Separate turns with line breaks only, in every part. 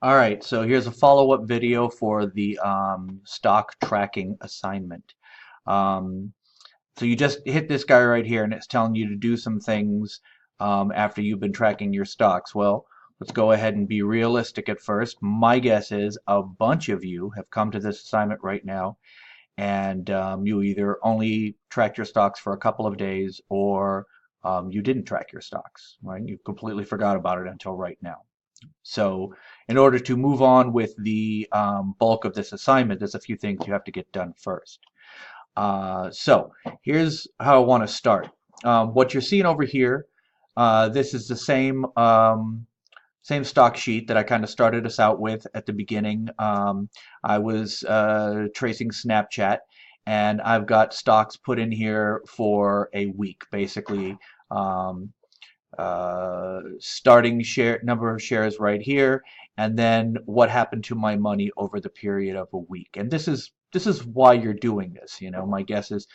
All right, so here's a follow-up video for the stock tracking assignment. Um, so you just hit this guy right here, and it's telling you to do some things after you've been tracking your stocks. Well, let's go ahead and be realistic at first. My guess is a bunch of you have come to this assignment right now, and you either only tracked your stocks for a couple of days, or you didn't track your stocks, right? You completely forgot about it until right now. So in order to move on with the bulk of this assignment, there's a few things you have to get done first. So here's how I want to start. What you're seeing over here, this is the same stock sheet that I kind of started us out with at the beginning. I was tracing Snapchat, and I've got stocks put in here for a week, basically. Um, Starting share number of shares right here, and then what happened to my money over the period of a week. And this is why you're doing this. My guess is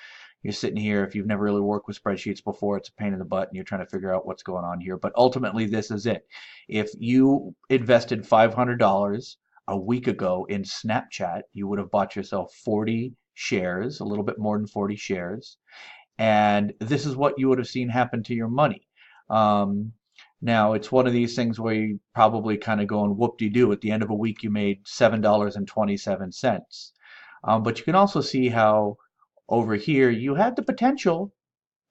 you're sitting here, if you've never really worked with spreadsheets before, it's a pain in the butt and you're trying to figure out what's going on here. But ultimately, this is it. If you invested $500 a week ago in Snapchat, you would have bought yourself 40 shares, a little bit more than 40 shares, and this is what you would have seen happen to your money. Um, Now, it's one of these things where you probably kind of going whoop-de-doo. At the end of a week, you made $7.27. But you can also see how over here you had the potential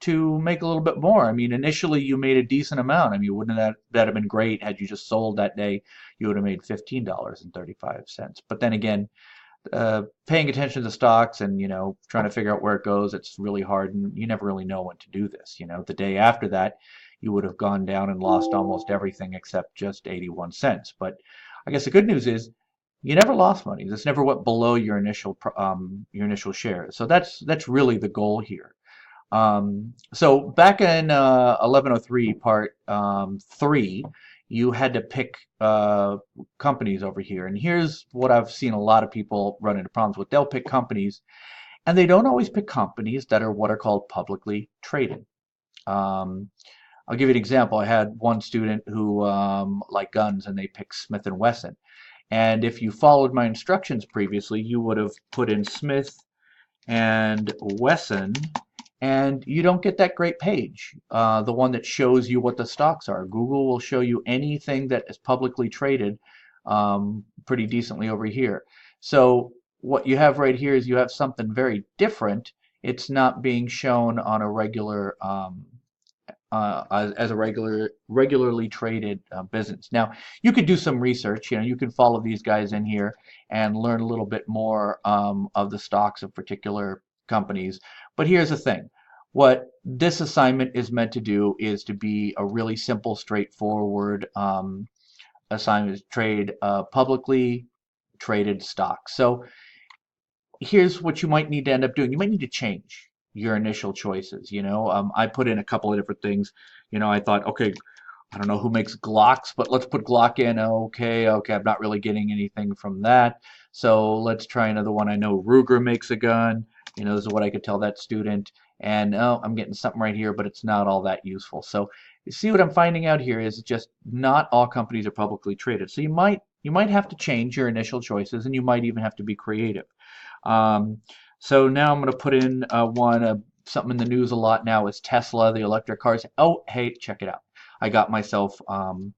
to make a little bit more. I mean, initially you made a decent amount. I mean, wouldn't that have been great had you just sold that day? You would have made $15.35. But then again, paying attention to stocks and trying to figure out where it goes, it's really hard, and you never really know when to do this. The day after that, you would have gone down and lost almost everything except just 81 cents. But I guess the good news is you never lost money. This never went below your initial shares. So that's really the goal here. So back in 1103 part 3, you had to pick companies over here. And here's what I've seen a lot of people run into problems with. They'll pick companies, and they don't always pick companies that are what are called publicly traded. Um, I'll give you an example. I had one student who liked guns, and they picked Smith& and Wesson. And if you followed my instructions previously, you would have put in Smith and Wesson, and you don't get that great page, the one that shows you what the stocks are. Google will show you anything that is publicly traded pretty decently over here. So what you have right here is you have something very different. It's not being shown on a regular as a regularly traded business. Now, you could do some research. You can follow these guys in here and learn a little bit more of the stocks of particular companies. But here's the thing. What this assignment is meant to do is to be a really simple, straightforward assignment to trade publicly traded stocks. So here's what you might need to end up doing. You might need to change your initial choices. I put in a couple of different things. I thought, okay, I don't know who makes Glocks, but let's put Glock in. Okay, I'm not really getting anything from that. So let's try another one. I know Ruger makes a gun. This is what I could tell that student. And oh, I'm getting something right here, but it's not all that useful. So you see what I'm finding out here is just not all companies are publicly traded. So you might have to change your initial choices, and you might even have to be creative. Um, so now I'm going to put in something in the news a lot now is Tesla, the electric cars. Oh, hey, check it out. I got myself some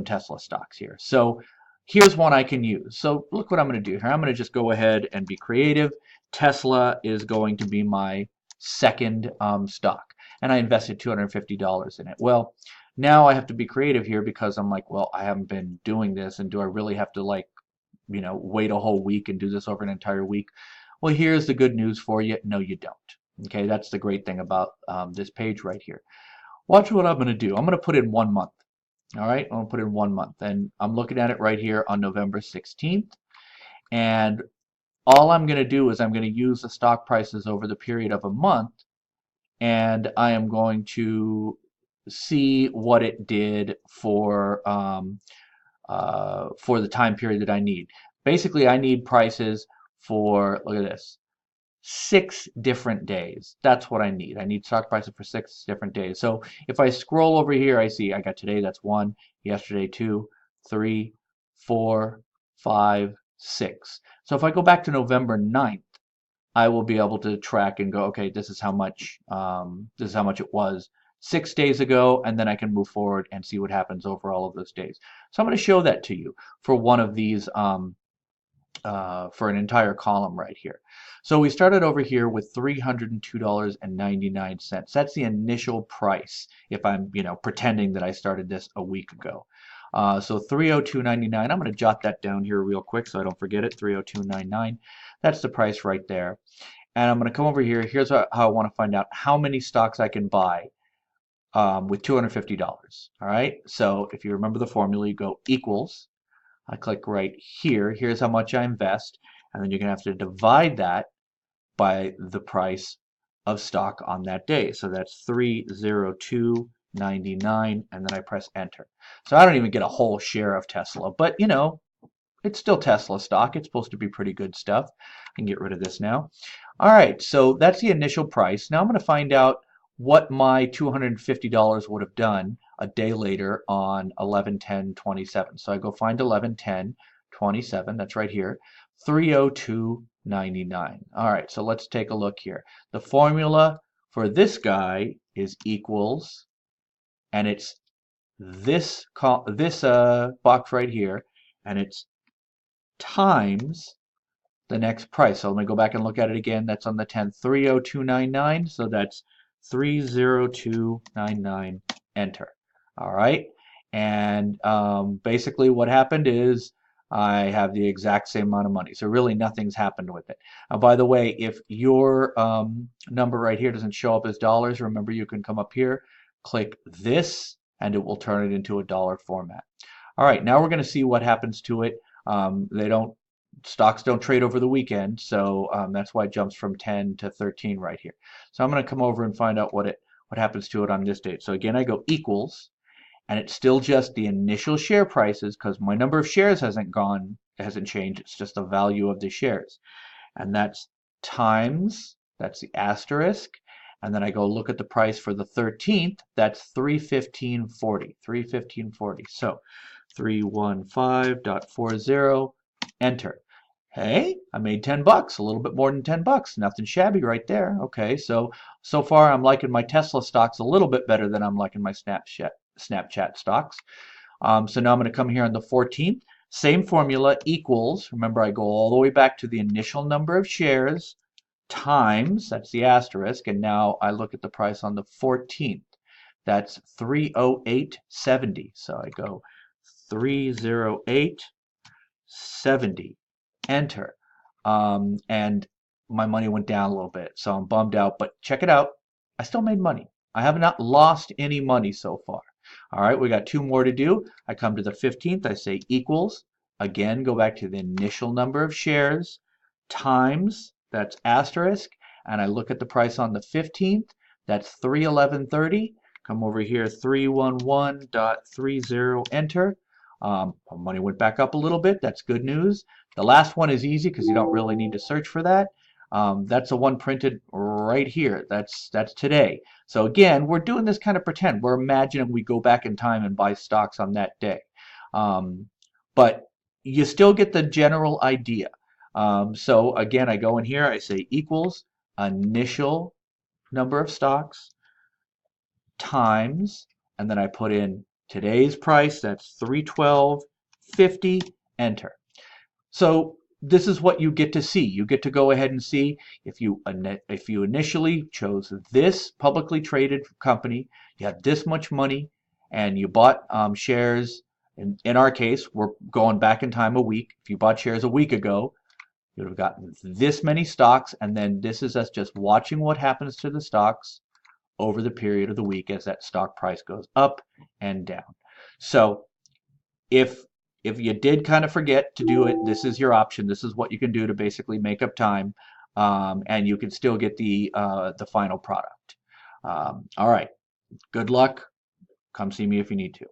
Tesla stocks here. So here's one I can use. So look what I'm going to do here. I'm going to just go ahead and be creative. Tesla is going to be my second stock, and I invested $250 in it. Well, now I have to be creative here because I'm like, well, I haven't been doing this, and do I really have to wait a whole week and do this over an entire week? Well, here's the good news for you. No, you don't. Okay, that's the great thing about this page right here. Watch what I'm going to do. I'm going to put in 1 month. All right, I'm going to put in 1 month. And I'm looking at it right here on November 16th. And all I'm going to do is I'm going to use the stock prices over the period of a month. And I am going to see what it did for the time period that I need. Basically, I need prices for, look at this, 6 different days. That's what I need. I need stock prices for 6 different days. So if I scroll over here, I see I got today, that's 1, yesterday 2, 3, 4, 5, 6. So if I go back to November 9th, I will be able to track and go, okay, this is how much it was 6 days ago, and then I can move forward and see what happens over all of those days. So I'm going to show that to you for one of these, for an entire column right here. So we started over here with $302.99. That's the initial price if I'm, pretending that I started this a week ago. So 302.99. I'm going to jot that down here real quick so I don't forget it. 302.99. That's the price right there. And I'm going to come over here. Here's how I want to find out how many stocks I can buy with $250. All right. So if you remember the formula, you go equals. I click right here. Here's how much I invest. And then you're going to have to divide that by the price of stock on that day. So that's 302.99, and then I press enter. So I don't even get a whole share of Tesla, but it's still Tesla stock. It's supposed to be pretty good stuff. I can get rid of this now. All right, so that's the initial price. Now I'm going to find out what my $250 would have done a day later on 11/10/27. So I go find 11/10/27. That's right here. 302.99. All right, so let's take a look here. The formula for this guy is equals, and it's this box right here, and it's times the next price. So let me go back and look at it again. That's on the 10th, 302.99. So that's 302.99, enter. All right. And basically what happened is I have the exact same amount of money. So really nothing's happened with it. By the way, if your number right here doesn't show up as dollars, remember you can come up here, click this, and it will turn it into a dollar format. All right, now we're going to see what happens to it. Stocks don't trade over the weekend, so that's why it jumps from 10 to 13 right here. So I'm going to come over and find out what happens to it on this date. So again, I go equals, and it's still just the initial share prices because my number of shares hasn't changed. It's just the value of the shares, and that's times, that's the asterisk, and then I go look at the price for the 13th. That's 315.40. 315.40. So 315.40. Enter. Hey, I made $10, a little bit more than $10. Nothing shabby right there. Okay, so far I'm liking my Tesla stocks a little bit better than I'm liking my Snapchat stocks. So now I'm going to come here on the 14th. Same formula, equals. Remember, I go all the way back to the initial number of shares times, that's the asterisk, and now I look at the price on the 14th. That's 308.70. So I go 308.70. Enter. And my money went down a little bit, so I'm bummed out, but check it out. I still made money. I have not lost any money so far. All right, we got two more to do. I come to the 15th, I say equals. Again, go back to the initial number of shares times, that's asterisk, and I look at the price on the 15th. That's 311.30. Come over here, 311.30, enter. Money went back up a little bit. That's good news. The last one is easy because you don't really need to search for that. That's the one printed right here. That's today. So again, we're doing this kind of pretend. We're imagining we go back in time and buy stocks on that day. But you still get the general idea. So again, I go in here, I say equals initial number of stocks times, and then I put in today's price, that's 312.50, enter. So this is what you get to see. You get to go ahead and see if you initially chose this publicly traded company, you had this much money, and you bought shares. In our case, we're going back in time a week. If you bought shares a week ago, you would have gotten this many stocks, and then this is us just watching what happens to the stocks over the period of the week as that stock price goes up and down. So if you did kind of forget to do it, this is your option. This is what you can do to basically make up time, and you can still get the final product. All right. Good luck. Come see me if you need to.